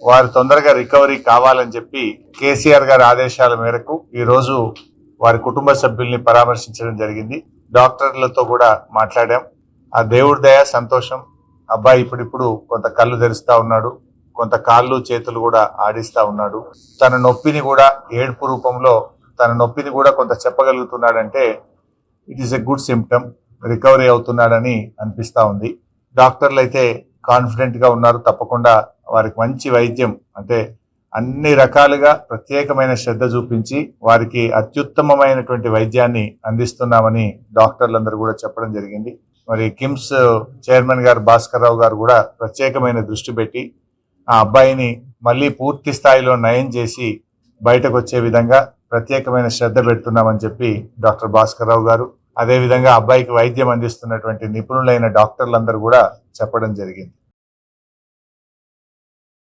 వారు తొందరగా రికవరీ కావాలని చెప్పి కేసీఆర్ గారి ఆదేశాల మేరకు ఈ రోజు వారి కుటుంబ సభ్యుల్ని పరామర్శించడం జరిగింది. డాక్టర్లతో కూడా మాట్లాడాం. ఆ దేవుడి దయ సంతోషం. అబ్బాయి ఇప్పుడిప్పుడు కొంత కళ్ళు తెరుస్తా ఉన్నాడు, కొంత కాళ్ళు చేతులు కూడా ఆడిస్తా ఉన్నాడు. తన నొప్పిని కూడా ఏడుపు రూపంలో తన నొప్పిని కూడా కొంత చెప్పగలుగుతున్నాడంటే it is a good symptom. Recovery అవుతున్నాడని అనిపిస్తా ఉంది. డాక్టర్లు అయితే కాన్ఫిడెంట్ గా ఉన్నారు. తప్పకుండా వారికి మంచి వైద్యం అంటే అన్ని రకాలుగా ప్రత్యేకమైన శ్రద్ధ చూపించి వారికి అత్యుత్తమమైనటువంటి వైద్యాన్ని అందిస్తున్నామని డాక్టర్లందరూ కూడా చెప్పడం జరిగింది. మరి కిమ్స్ చైర్మన్ గారు భాస్కర్ రావు గారు కూడా ప్రత్యేకమైన దృష్టి పెట్టి ఆ అబ్బాయిని మళ్ళీ పూర్తి స్థాయిలో నయం చేసి బయటకు వచ్చే విధంగా ప్రత్యేకమైన శ్రద్ధ పెడుతున్నామని చెప్పి డాక్టర్ భాస్కర్ రావు గారు, అదేవిధంగా అబ్బాయికి వైద్యం అందిస్తున్నటువంటి నిపుణులైన డాక్టర్లందరూ కూడా చెప్పడం జరిగింది.